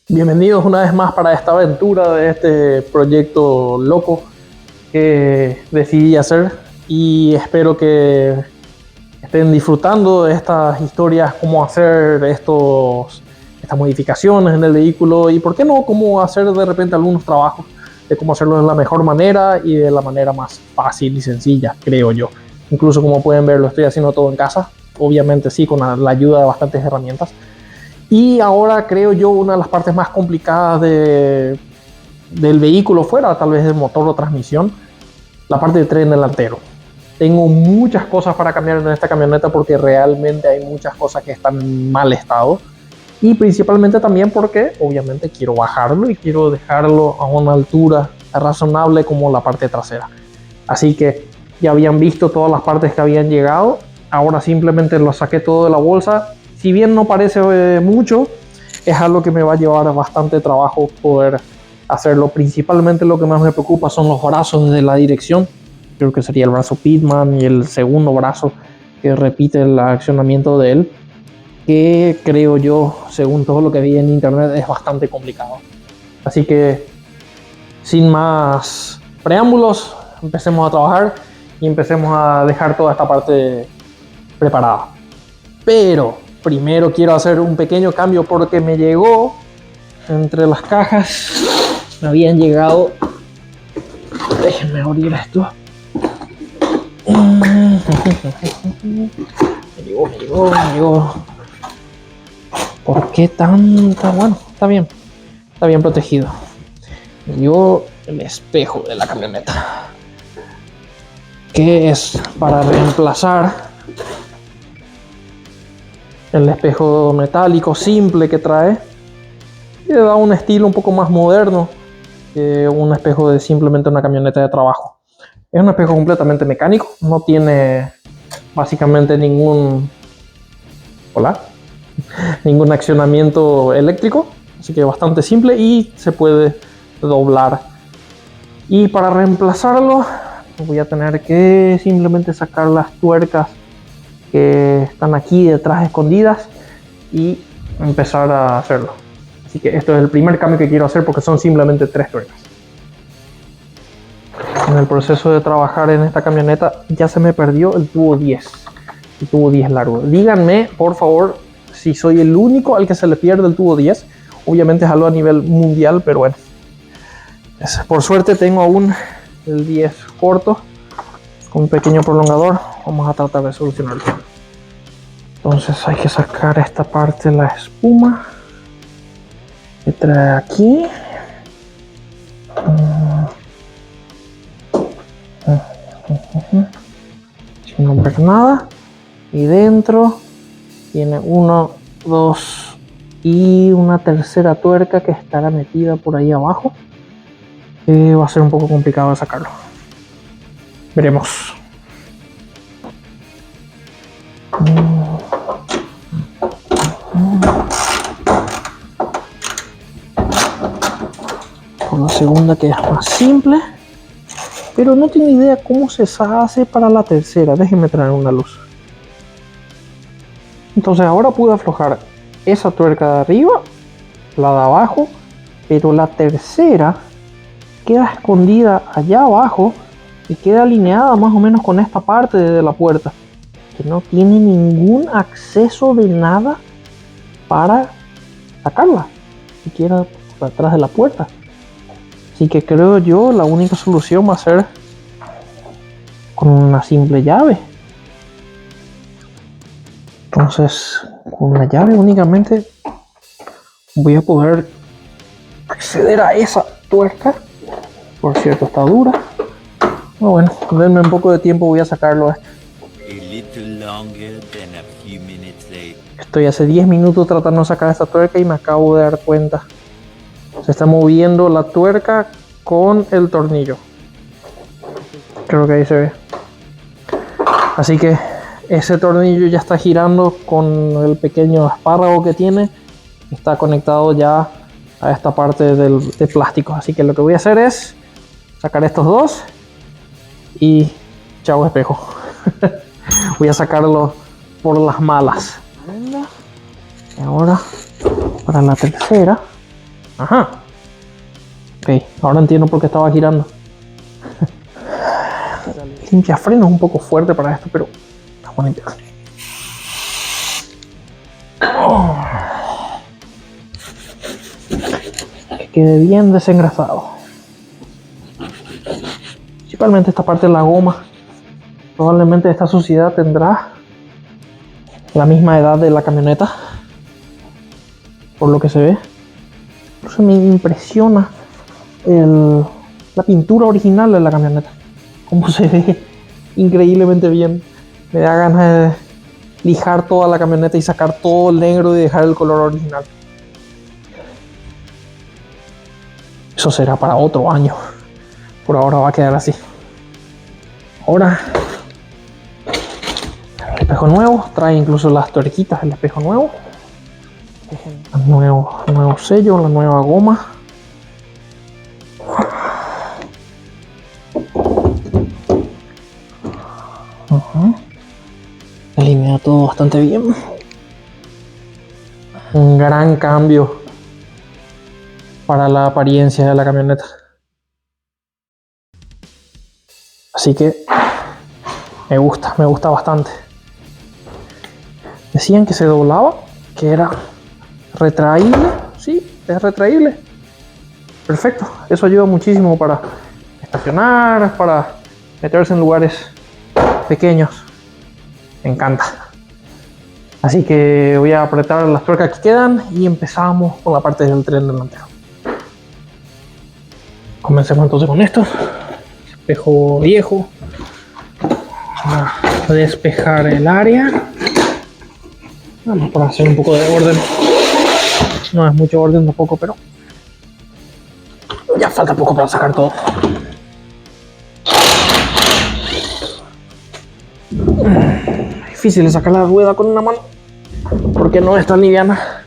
Bienvenidos una vez más para esta aventura de este proyecto loco que decidí hacer y espero que estén disfrutando de estas historias, cómo hacer estas modificaciones en el vehículo y por qué no, cómo hacer de repente algunos trabajos de cómo hacerlo de la mejor manera y de la manera más fácil y sencilla, creo yo. Incluso como pueden ver lo estoy haciendo todo en casa, obviamente sí, con la ayuda de bastantes herramientas. Y ahora creo yo una de las partes más complicadas del vehículo fuera tal vez del motor o transmisión, la parte de tren delantero. Tengo muchas cosas para cambiar en esta camioneta porque realmente hay muchas cosas que están en mal estado y principalmente también porque obviamente quiero bajarlo y quiero dejarlo a una altura razonable como la parte trasera. Así que ya habían visto todas las partes que habían llegado, ahora simplemente lo saqué todo de la bolsa. Si bien no parece mucho, es algo que me va a llevar bastante trabajo poder hacerlo. Principalmente lo que más me preocupa son los brazos de la dirección. Creo que sería el brazo Pitman y el segundo brazo que repite el accionamiento de él, que creo yo, según todo lo que vi en internet, es bastante complicado. Así que sin más preámbulos, empecemos a trabajar y empecemos a dejar toda esta parte preparada. Pero primero quiero hacer un pequeño cambio porque me llegó entre las cajas, me habían llegado, déjenme abrir esto. Me llegó. ¿Por qué tanta? Bueno, está bien protegido. Me llegó el espejo de la camioneta, que es para reemplazar el espejo metálico simple que trae y le da un estilo un poco más moderno que un espejo de simplemente una camioneta de trabajo. Es un espejo completamente mecánico, no tiene básicamente ningún accionamiento eléctrico, así que bastante simple y se puede doblar. Y para reemplazarlo voy a tener que simplemente sacar las tuercas que están aquí detrás escondidas y empezar a hacerlo. Así que esto es el primer cambio que quiero hacer porque son simplemente 3 tuercas. En el proceso de trabajar en esta camioneta ya se me perdió el tubo 10 largo. Díganme por favor si soy el único al que se le pierde el tubo 10. Obviamente es algo a nivel mundial, pero bueno, por suerte tengo aún el 10 corto con un pequeño prolongador. Vamos a tratar de solucionarlo. Entonces hay que sacar esta parte de la espuma que trae aquí. Sin no ver nada. Y dentro tiene 1, 2 y una tercera tuerca que estará metida por ahí abajo. Va a ser un poco complicado de sacarlo. Veremos. Por la segunda, que es más simple, pero no tengo idea cómo se hace para la tercera. Déjenme traer una luz. Entonces ahora pude aflojar esa tuerca de arriba, la de abajo, pero la tercera queda escondida allá abajo y queda alineada más o menos con esta parte de la puerta, que no tiene ningún acceso de nada para sacarla, siquiera por atrás de la puerta. Así que creo yo la única solución va a ser con una simple llave. Entonces con la llave únicamente voy a poder acceder a esa tuerca. Por cierto, está dura. Bueno, denme un poco de tiempo, voy a sacarlo. Estoy hace 10 minutos tratando de sacar esta tuerca y me acabo de dar cuenta. Se está moviendo la tuerca con el tornillo. Creo que ahí se ve. Así que ese tornillo ya está girando con el pequeño espárrago que tiene. Está conectado ya a esta parte de plástico. Así que lo que voy a hacer es sacar estos dos y chao espejo. Voy a sacarlo por las malas. Y ahora para la tercera Ajá. Ok, ahora entiendo por qué estaba girando. Limpia freno es un poco fuerte para esto, pero vamos a limpiar. Que quede bien desengrasado. Principalmente esta parte de la goma. Probablemente esta suciedad tendrá la misma edad de la camioneta, por lo que se ve. Eso me impresiona la pintura original de la camioneta, como se ve increíblemente bien. Me da ganas de lijar toda la camioneta y sacar todo el negro y dejar el color original. Eso será para otro año. Por ahora va a quedar así. Ahora, el espejo nuevo, trae incluso las tuerquitas del espejo nuevo. El nuevo sello, la nueva goma. Alinea todo bastante bien. Un gran cambio para la apariencia de la camioneta. Así que me gusta bastante. Decían que se doblaba, que era retraíble. Sí, es retraíble. Perfecto, eso ayuda muchísimo para estacionar, para meterse en lugares pequeños. Me encanta. Así que voy a apretar las tuercas que quedan y empezamos con la parte del tren delantero. Comencemos entonces con esto. Espejo viejo. A despejar el área. Vamos para hacer un poco de orden. No es mucho orden tampoco, pero ya falta poco para sacar todo. Difícil sacar la rueda con una mano porque no es tan liviana.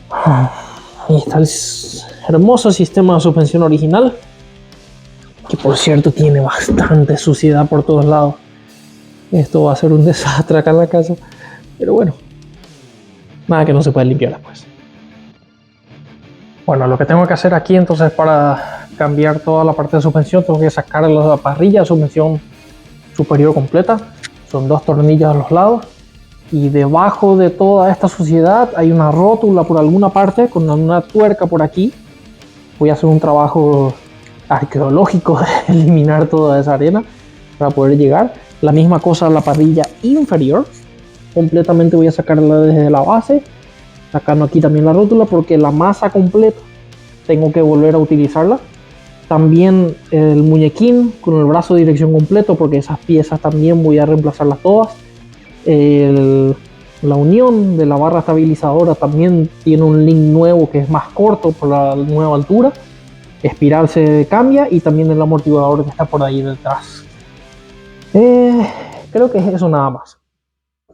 Ahí está el hermoso sistema de suspensión original, que por cierto tiene bastante suciedad por todos lados. Esto va a ser un desastre acá en la casa, pero bueno, nada que no se puede limpiar después. Bueno, lo que tengo que hacer aquí entonces para cambiar toda la parte de suspensión, tengo que sacar la parrilla de suspensión superior completa. Son 2 tornillos a los lados y debajo de toda esta suciedad hay una rótula por alguna parte con una tuerca por aquí. Voy a hacer un trabajo arqueológico de eliminar toda esa arena para poder llegar. La misma cosa a la parrilla inferior. Completamente voy a sacarla desde la base, sacando aquí también la rótula porque la masa completa tengo que volver a utilizarla. También el muñequín con el brazo de dirección completo porque esas piezas también voy a reemplazarlas todas. La unión de la barra estabilizadora también tiene un link nuevo que es más corto por la nueva altura. Espiral se cambia y también el amortiguador que está por ahí detrás. Creo que es eso nada más.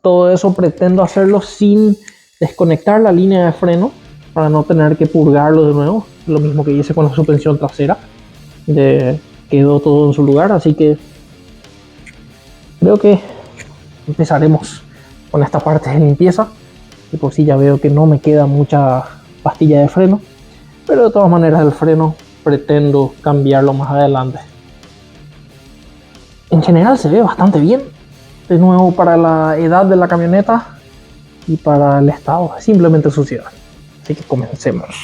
Todo eso pretendo hacerlo sin desconectar la línea de freno para no tener que purgarlo de nuevo. Lo mismo que hice con la suspensión trasera. Quedó todo en su lugar, así que creo que empezaremos con esta parte de limpieza. Y por si ya veo que no me queda mucha pastilla de freno, pero de todas maneras el freno pretendo cambiarlo más adelante. En general se ve bastante bien, de nuevo para la edad de la camioneta y para el estado, simplemente suciedad. Así que comencemos.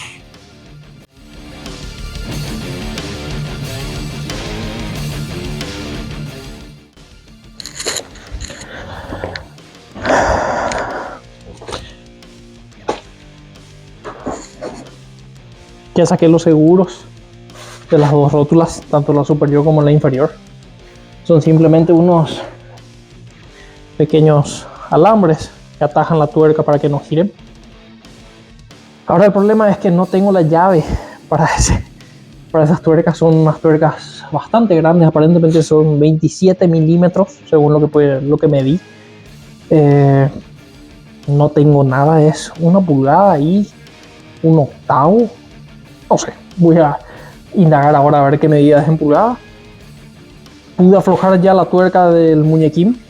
Ya saqué los seguros de las 2 rótulas, tanto la superior como la inferior. Son simplemente unos pequeños alambres que atajan la tuerca para que no giren. Ahora el problema es que no tengo la llave para esas tuercas. Son unas tuercas bastante grandes, aparentemente son 27 milímetros según lo que medí. No tengo nada, es 1 pulgada y 1/8. No sé, voy a indagar ahora a ver qué medida es en pulgadas. Pude aflojar ya la tuerca del muñequín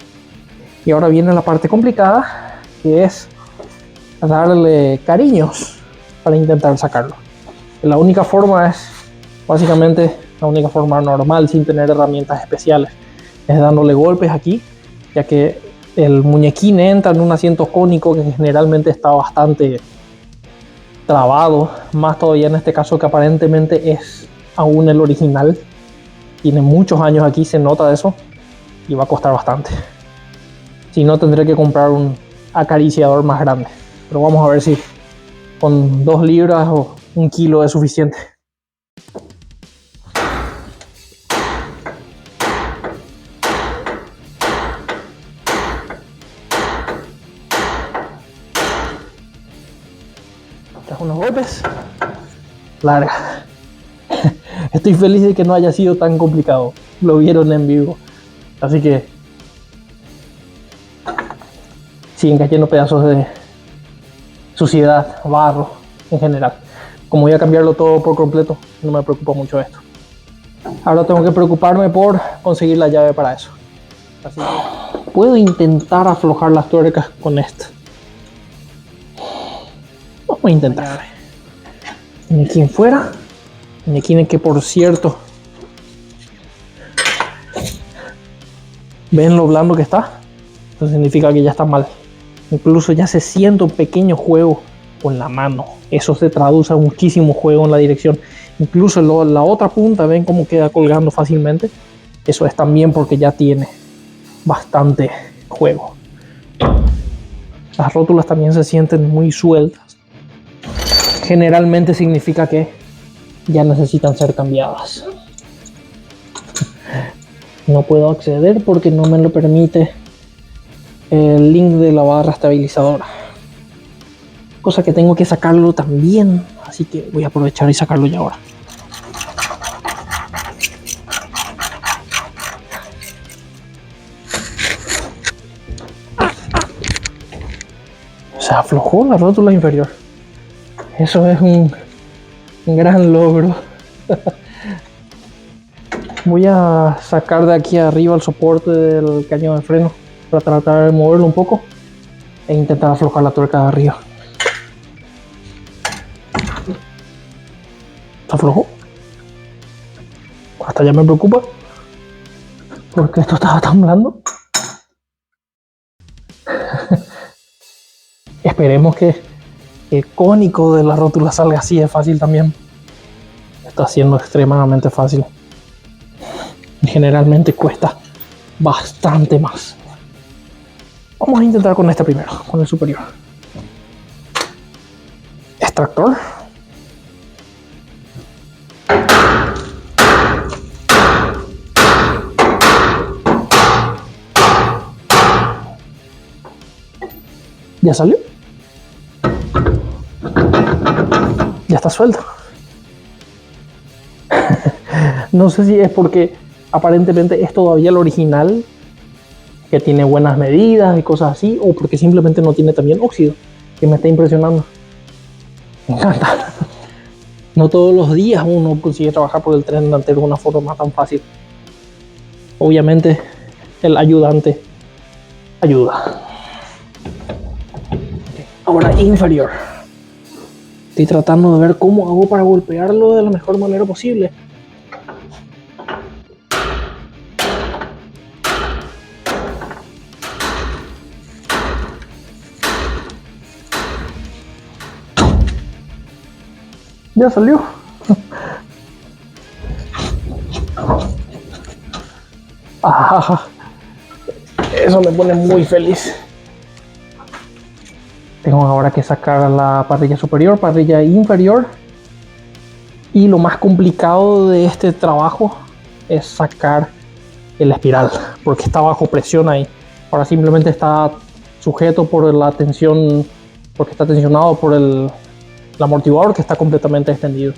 y ahora viene la parte complicada, que es darle cariños para intentar sacarlo. La única forma es, básicamente, la única forma normal sin tener herramientas especiales, es dándole golpes aquí, ya que el muñequín entra en un asiento cónico que generalmente está bastante trabado, más todavía en este caso que aparentemente es aún el original. Tiene muchos años aquí, se nota eso, y va a costar bastante. Si no, tendré que comprar un acariciador más grande, pero vamos a ver si con 2 libras o 1 kilo es suficiente. Tras unos golpes, larga. Estoy feliz de que no haya sido tan complicado. Lo vieron en vivo. Así que siguen cayendo pedazos de suciedad, barro en general. Como voy a cambiarlo todo por completo, no me preocupa mucho esto. Ahora tengo que preocuparme por conseguir la llave para eso. Así que puedo intentar aflojar las tuercas con esto. Vamos a intentar. Muñequín fuera. Muñequín que, por cierto, ¿ven lo blando que está? Eso significa que ya está mal. Incluso ya se siente un pequeño juego con la mano. Eso se traduce a muchísimo juego en la dirección. Incluso la otra punta, ¿ven cómo queda colgando fácilmente? Eso es también porque ya tiene bastante juego. Las rótulas también se sienten muy sueltas. Generalmente significa que ya necesitan ser cambiadas. No puedo acceder porque no me lo permite el link de la barra estabilizadora, cosa que tengo que sacarlo también, así que voy a aprovechar y sacarlo ya ahora. Se aflojó la rótula inferior. Eso es un gran logro. Voy a sacar de aquí arriba el soporte del cañón de freno para tratar de moverlo un poco e intentar aflojar la tuerca de arriba. ¿Se aflojó? Hasta ya me preocupa porque esto estaba tan blando. Esperemos que el cónico de la rótula salga así de fácil también. Está siendo extremadamente fácil. Generalmente cuesta bastante más. Vamos a intentar con este primero, con el superior. Extractor. ¿Ya salió? Ya está suelto. No sé si es porque aparentemente es todavía el original, que tiene buenas medidas y cosas así, o porque simplemente no tiene también óxido, que me está impresionando. Me encanta. No todos los días uno consigue trabajar por el tren delantero de una forma tan fácil. Obviamente el ayudante ayuda. Ahora inferior. Estoy tratando de ver cómo hago para golpearlo de la mejor manera posible. Ya salió. Ah, eso me pone muy feliz. Tengo ahora que sacar la parrilla superior, parrilla inferior. Y lo más complicado de este trabajo es sacar el espiral, porque está bajo presión ahí. Ahora simplemente está sujeto por la tensión, porque está tensionado por el amortiguador, que está completamente extendido.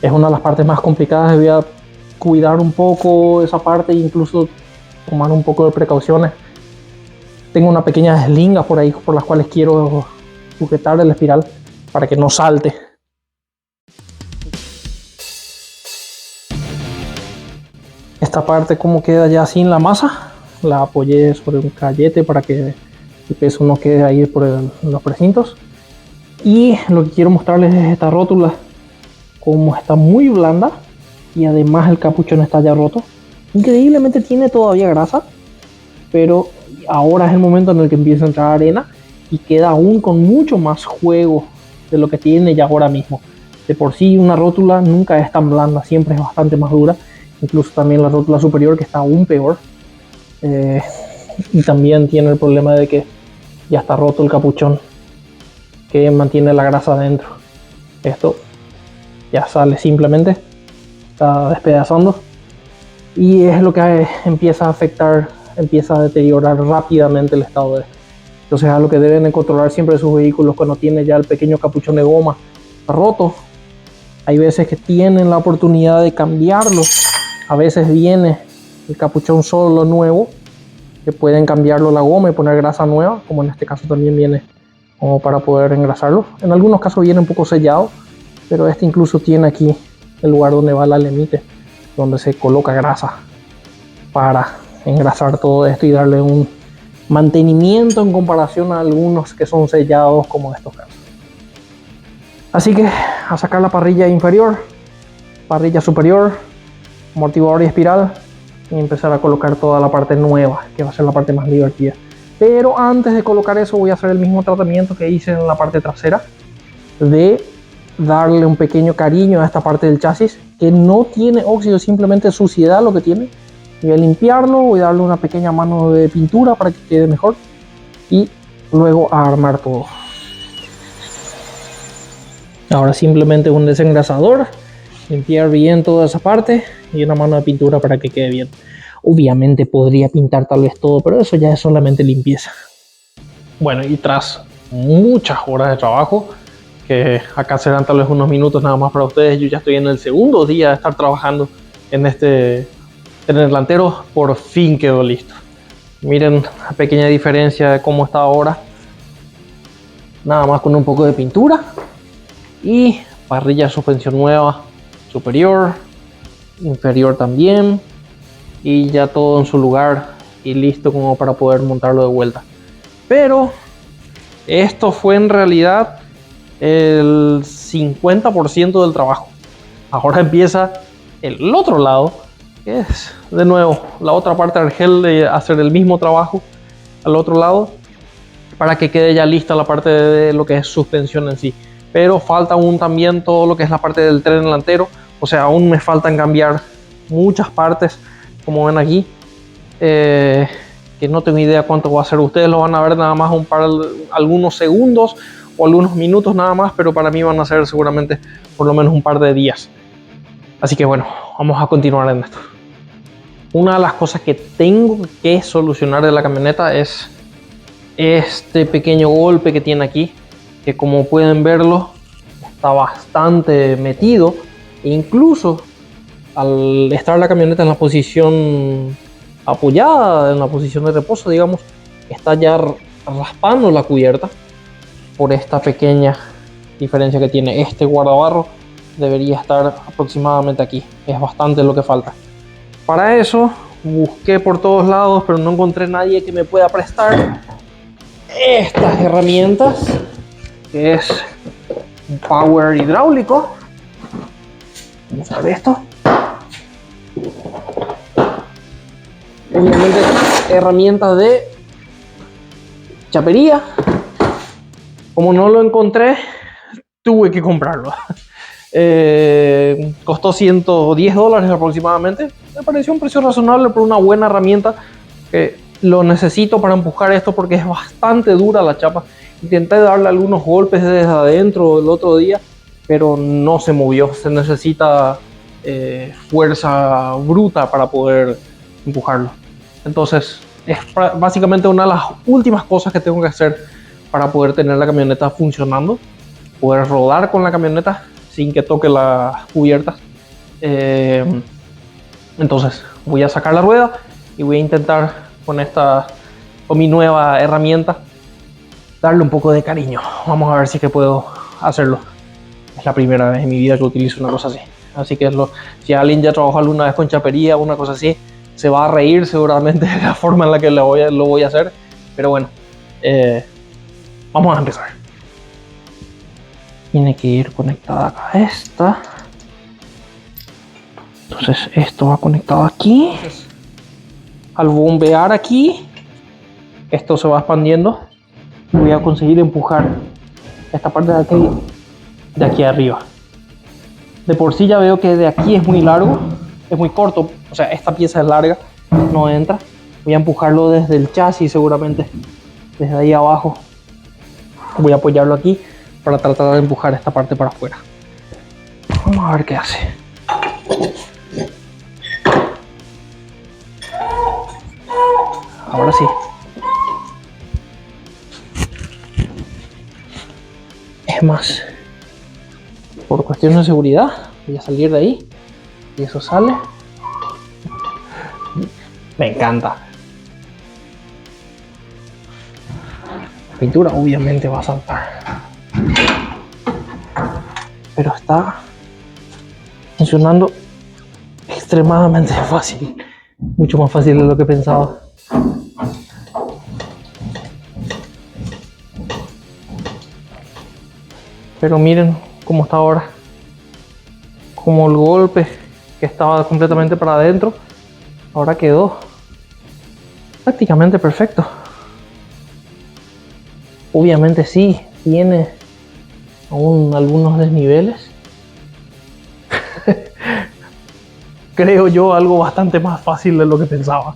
Es una de las partes más complicadas. Voy a cuidar un poco esa parte e incluso tomar un poco de precauciones. Tengo una pequeña slinga por ahí por las cuales quiero sujetar el espiral para que no salte. Esta parte como queda ya sin la masa, la apoyé sobre un gallete para que el peso no quede ahí por los precintos. Y lo que quiero mostrarles es esta rótula, como está muy blanda y además el capuchón está ya roto. Increíblemente tiene todavía grasa, pero ahora es el momento en el que empieza a entrar arena y queda aún con mucho más juego de lo que tiene ya ahora mismo. De por sí una rótula nunca es tan blanda, siempre es bastante más dura. Incluso también la rótula superior, que está aún peor. Y también tiene el problema de que ya está roto el capuchón que mantiene la grasa adentro. Esto ya sale simplemente, está despedazando y es lo que empieza a afectar, empieza a deteriorar rápidamente el estado de esto. Entonces es algo que deben de controlar siempre sus vehículos cuando tiene ya el pequeño capuchón de goma roto. Hay veces que tienen la oportunidad de cambiarlo, a veces viene el capuchón solo nuevo, que pueden cambiarlo la goma y poner grasa nueva, como en este caso también viene como para poder engrasarlo. En algunos casos viene un poco sellado, pero este incluso tiene aquí el lugar donde va la lemite, donde se coloca grasa para engrasar todo esto y darle un mantenimiento en comparación a algunos que son sellados como estos casos. Así que a sacar la parrilla inferior, parrilla superior, amortiguador y espiral, y empezar a colocar toda la parte nueva, que va a ser la parte más divertida. Pero antes de colocar eso voy a hacer el mismo tratamiento que hice en la parte trasera, de darle un pequeño cariño a esta parte del chasis que no tiene óxido, simplemente suciedad lo que tiene. Voy a limpiarlo, voy a darle una pequeña mano de pintura para que quede mejor y luego a armar todo. Ahora simplemente un desengrasador, limpiar bien toda esa parte y una mano de pintura para que quede bien. Obviamente podría pintar tal vez todo, pero eso ya es solamente limpieza. Bueno, y tras muchas horas de trabajo, que acá serán tal vez unos minutos nada más para ustedes, yo ya estoy en el segundo día de estar trabajando en este tren delantero. Por fin quedó listo. Miren la pequeña diferencia de cómo está ahora, nada más con un poco de pintura y parrilla de suspensión nueva, superior, inferior también, y ya todo en su lugar y listo como para poder montarlo de vuelta. Pero esto fue en realidad el 50% del trabajo. Ahora empieza el otro lado, que es de nuevo la otra parte de Argel, de hacer el mismo trabajo al otro lado para que quede ya lista la parte de lo que es suspensión en sí. Pero falta aún también todo lo que es la parte del tren delantero, o sea, aún me faltan cambiar muchas partes, como ven aquí, que no tengo idea cuánto va a ser. Ustedes lo van a ver nada más algunos segundos o algunos minutos nada más, pero para mí van a ser seguramente por lo menos un par de días. Así que bueno, vamos a continuar en esto. Una de las cosas que tengo que solucionar de la camioneta es este pequeño golpe que tiene aquí, que como pueden verlo está bastante metido, e incluso al estar la camioneta en la posición apoyada, en la posición de reposo, digamos, está ya raspando la cubierta por esta pequeña diferencia que tiene. Este guardabarro debería estar aproximadamente aquí, es bastante lo que falta. Para eso busqué por todos lados, pero no encontré nadie que me pueda prestar estas herramientas, que es un power hidráulico. Vamos a ver esto. Obviamente herramientas de chapería. Como no lo encontré, tuve que comprarlo. Costó $110 aproximadamente. Me pareció un precio razonable por una buena herramienta que lo necesito para empujar esto, porque es bastante dura la chapa. Intenté darle algunos golpes desde adentro el otro día, pero no se movió. Se necesita fuerza bruta para poder empujarlo. Entonces es básicamente una de las últimas cosas que tengo que hacer para poder tener la camioneta funcionando, poder rodar con la camioneta sin que toque las cubiertas. Entonces voy a sacar la rueda y voy a intentar con mi nueva herramienta darle un poco de cariño. Vamos a ver si es que puedo hacerlo. Es la primera vez en mi vida que utilizo una cosa así. Así que si alguien ya trabajó alguna vez con chapería o una cosa así, se va a reír seguramente de la forma en la que lo voy a hacer. Pero bueno, vamos a empezar. Tiene que ir conectada acá a esta. Entonces esto va conectado aquí. Al bombear aquí, esto se va expandiendo. Voy a conseguir empujar esta parte de aquí arriba. De por sí ya veo que de aquí es muy largo, es muy corto. O sea, esta pieza es larga, no entra. Voy a empujarlo desde el chasis seguramente, desde ahí abajo. Voy a apoyarlo aquí para tratar de empujar esta parte para afuera. Vamos a ver qué hace. Ahora sí. Es más, por cuestiones de seguridad, voy a salir de ahí. Y eso sale. Me encanta. La pintura obviamente va a saltar. Pero está funcionando extremadamente fácil. Mucho más fácil de lo que pensaba. Pero miren cómo está ahora. Como el golpe que estaba completamente para adentro, ahora quedó prácticamente perfecto. Obviamente sí, tiene aún algunos desniveles. Creo yo algo bastante más fácil de lo que pensaba.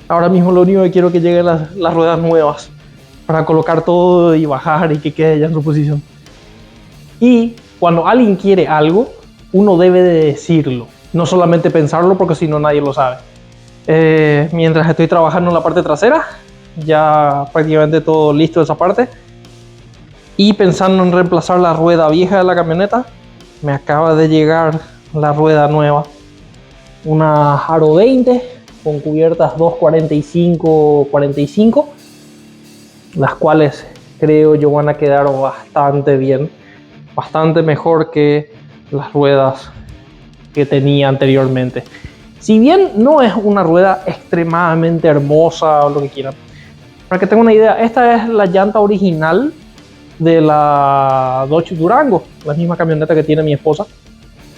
Ahora mismo lo único que quiero es que lleguen las ruedas nuevas para colocar todo y bajar y que quede ya en su posición. Y cuando alguien quiere algo, uno debe de decirlo, no solamente pensarlo, porque si no nadie lo sabe. Mientras estoy trabajando en la parte trasera, ya prácticamente todo listo de esa parte, y pensando en reemplazar la rueda vieja de la camioneta, me acaba de llegar la rueda nueva, una Aro 20 con cubiertas 245/45, las cuales creo yo van a quedar bastante bien, bastante mejor que las ruedas que tenía anteriormente. Si bien no es una rueda extremadamente hermosa o lo que quieran, para que tengan una idea, esta es la llanta original de la Dodge Durango, la misma camioneta que tiene mi esposa.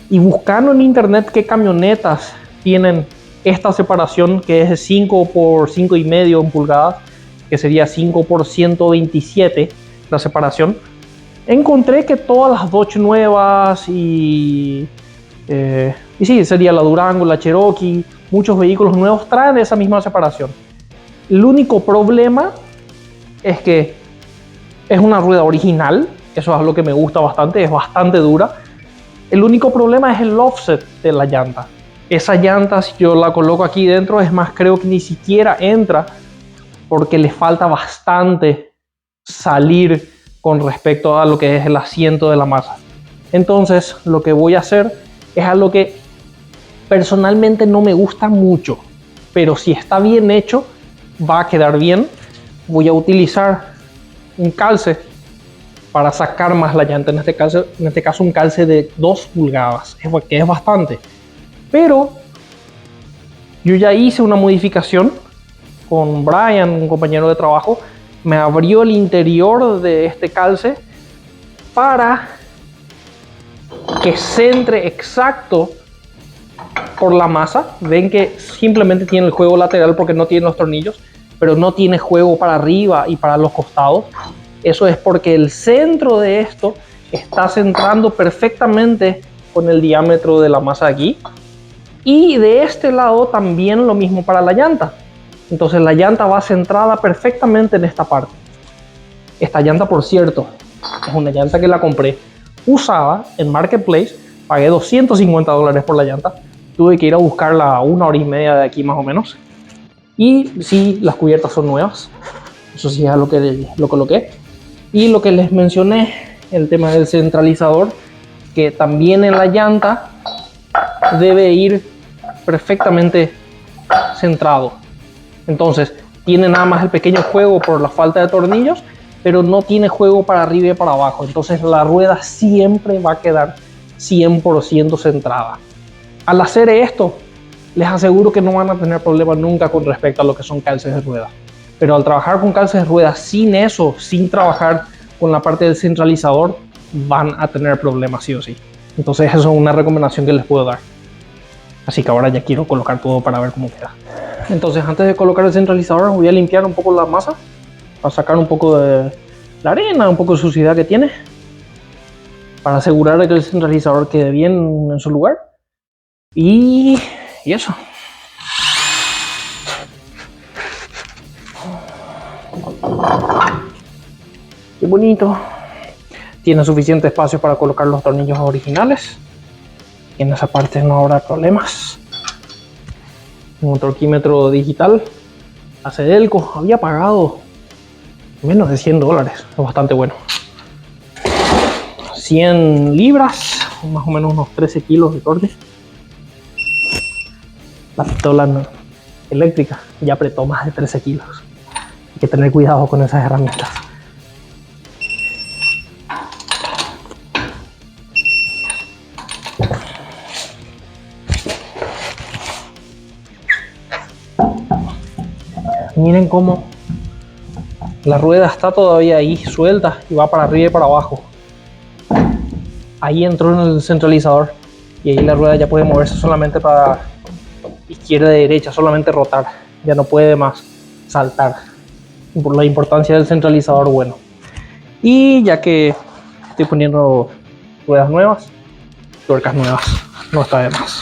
Y buscando en internet qué camionetas tienen esta separación, que es de 5 por 5,5 en pulgadas, que sería 5 por 127 la separación, encontré que todas las Dodge nuevas y sí, sería la Durango, la Cherokee, muchos vehículos nuevos traen esa misma separación. El único problema es que es una rueda original, eso es algo que me gusta bastante, es bastante dura. El único problema es el offset de la llanta. Esa llanta, si yo la coloco aquí dentro, es más, creo que ni siquiera entra porque le falta bastante salir con respecto a lo que es el asiento de la masa. Entonces, lo que voy a hacer es algo que personalmente no me gusta mucho, pero si está bien hecho, va a quedar bien. Voy a utilizar un calce para sacar más la llanta, en este caso un calce de 2 pulgadas, que es bastante. Pero yo ya hice una modificación con Brian, un compañero de trabajo, me abrió el interior de este calce para que centre exacto por la masa. Ven que simplemente tiene el juego lateral porque no tiene los tornillos, pero no tiene juego para arriba y para los costados. Eso es porque el centro de esto está centrando perfectamente con el diámetro de la masa aquí. Y de este lado también lo mismo para la llanta. Entonces la llanta va centrada perfectamente en esta parte. Esta llanta, por cierto, es una llanta que la compré usada en Marketplace. Pagué $250 por la llanta. Tuve que ir a buscarla a 1 hora y media de aquí más o menos. Y sí, las cubiertas son nuevas. Eso sí es lo que lo coloqué. Y lo que les mencioné, el tema del centralizador, que también en la llanta debe ir perfectamente centrado. Entonces, tiene nada más el pequeño juego por la falta de tornillos, pero no tiene juego para arriba y para abajo. Entonces, la rueda siempre va a quedar 100% centrada. Al hacer esto, les aseguro que no van a tener problemas nunca con respecto a lo que son calces de rueda. Pero al trabajar con calces de rueda sin eso, sin trabajar con la parte del centralizador van a tener problemas sí o sí. Entonces eso es una recomendación que les puedo dar. Así que ahora ya quiero colocar todo para ver cómo queda. Entonces antes de colocar el centralizador voy a limpiar un poco la masa para sacar un poco de la arena, un poco de suciedad que tiene, para asegurar de que el centralizador quede bien en su lugar. Y eso. Qué bonito. Tiene suficiente espacio para colocar los tornillos originales. Y en esa parte no habrá problemas. Un torquímetro digital. Acedelco. Había pagado menos de $100. Es bastante bueno. 100 libras. Más o menos unos 13 kilos de torque. La pistola eléctrica ya apretó más de 13 kilos. Hay que tener cuidado con esas herramientas. Miren cómo la rueda está todavía ahí suelta y va para arriba y para abajo. Ahí entró en el centralizador y ahí la rueda ya puede moverse solamente para izquierda y derecha, solamente rotar. Ya no puede más saltar. Por la importancia del centralizador bueno. Y ya que estoy poniendo ruedas nuevas, tuercas nuevas, no está de más.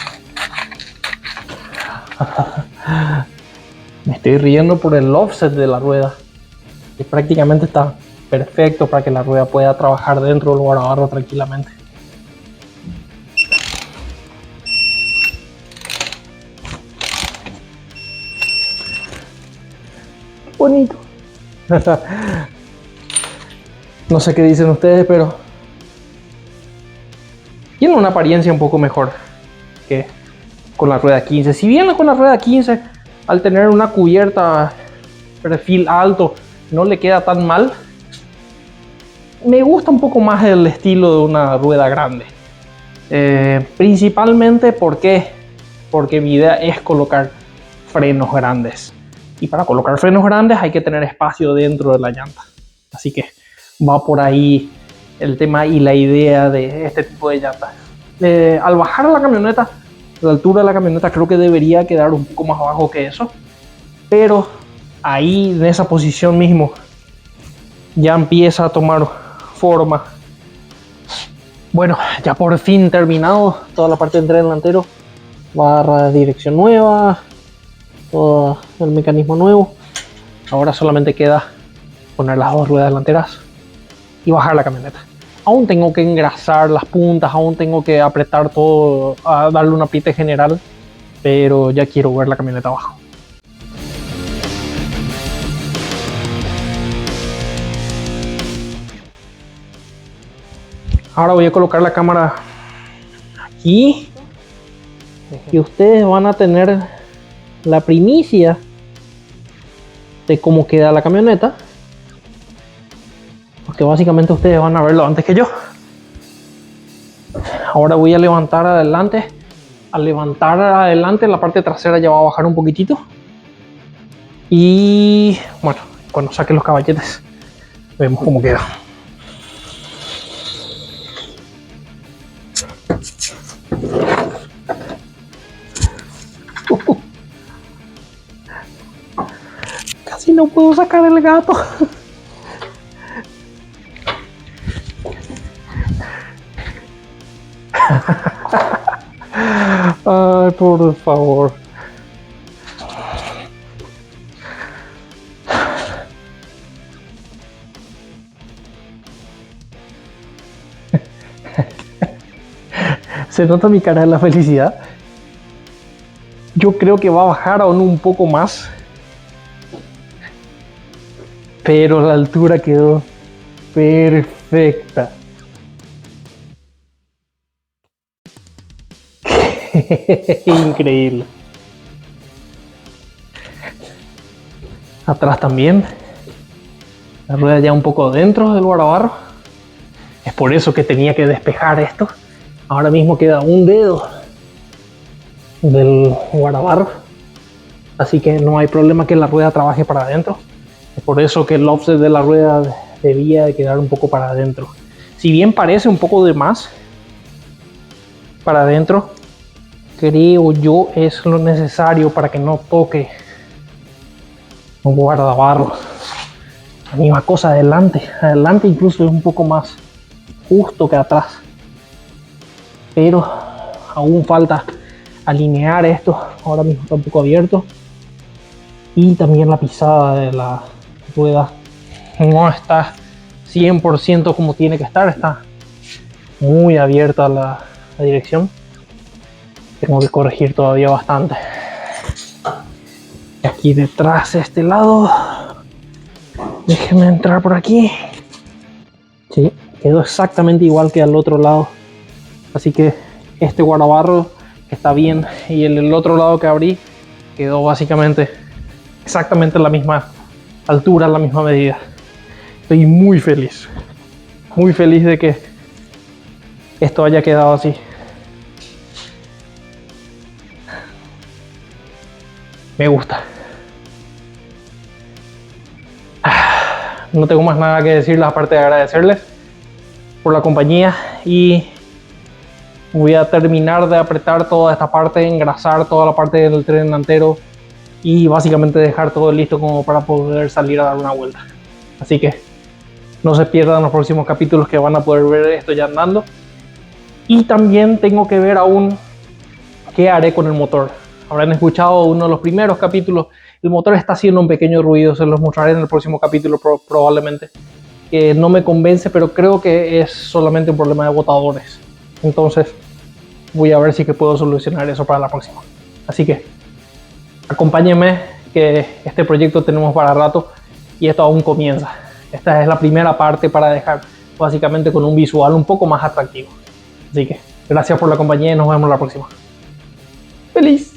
Me estoy riendo por el offset de la rueda, que prácticamente está perfecto para que la rueda pueda trabajar dentro del guardabarro tranquilamente. Bonito. No sé qué dicen ustedes, pero tiene una apariencia un poco mejor que con la rueda 15. Si bien con la rueda 15, al tener una cubierta perfil alto, no le queda tan mal, me gusta un poco más el estilo de una rueda grande. Principalmente porque mi idea es colocar frenos grandes. Y para colocar frenos grandes hay que tener espacio dentro de la llanta. Así que va por ahí el tema y la idea de este tipo de llantas. Al bajar a la camioneta, la altura de la camioneta creo que debería quedar un poco más bajo que eso. Pero ahí en esa posición mismo ya empieza a tomar forma. Bueno, ya por fin terminado toda la parte del tren delantero. Barra de dirección nueva, todo el mecanismo nuevo. Ahora solamente queda poner las dos ruedas delanteras y bajar la camioneta. Aún tengo que engrasar las puntas, aún tengo que apretar todo, a darle un apriete general, pero ya quiero ver la camioneta abajo. Ahora voy a colocar la cámara aquí y ustedes van a tener la primicia de cómo queda la camioneta, porque básicamente ustedes van a verlo antes que yo. Ahora voy a levantar adelante. Al levantar adelante, la parte trasera ya va a bajar un poquitito. Y bueno, cuando saque los caballetes, vemos cómo queda. Casi no puedo sacar el gato. Ay, por favor. Se nota mi cara de la felicidad. Yo creo que va a bajar aún un poco más, pero la altura quedó perfecta. Increíble. Atrás también. La rueda ya un poco dentro del guardabarro. Es por eso que tenía que despejar esto. Ahora mismo queda un dedo del guardabarro. Así que no hay problema que la rueda trabaje para adentro. Es por eso que el offset de la rueda debía de quedar un poco para adentro. Si bien parece un poco de más para adentro, creo yo es lo necesario para que no toque un guardabarro. La misma cosa adelante incluso es un poco más justo que atrás, pero aún falta alinear esto. Ahora mismo está un poco abierto, y también la pisada de la rueda no está 100% como tiene que estar, está muy abierta la dirección. Tengo que corregir todavía bastante. Aquí detrás, de este lado, déjenme entrar por aquí. Sí, quedó exactamente igual que al otro lado, así que este guardabarro está bien, y el otro lado que abrí quedó básicamente exactamente la misma altura, la misma medida. Estoy muy feliz de que esto haya quedado así. Me gusta. No tengo más nada que decirles aparte de agradecerles por la compañía, y voy a terminar de apretar toda esta parte, engrasar toda la parte del tren delantero y básicamente dejar todo listo como para poder salir a dar una vuelta. Así que no se pierdan los próximos capítulos, que van a poder ver esto ya andando. Y también tengo que ver aún qué haré con el motor. Habrán escuchado uno de los primeros capítulos, el motor está haciendo un pequeño ruido, se los mostraré en el próximo capítulo probablemente. No me convence, pero creo que es solamente un problema de botadores. Entonces voy a ver si que puedo solucionar eso para la próxima. Así que acompáñenme, que este proyecto tenemos para rato y esto aún comienza. Esta es la primera parte para dejar básicamente con un visual un poco más atractivo. Así que gracias por la compañía y nos vemos la próxima. ¡Feliz!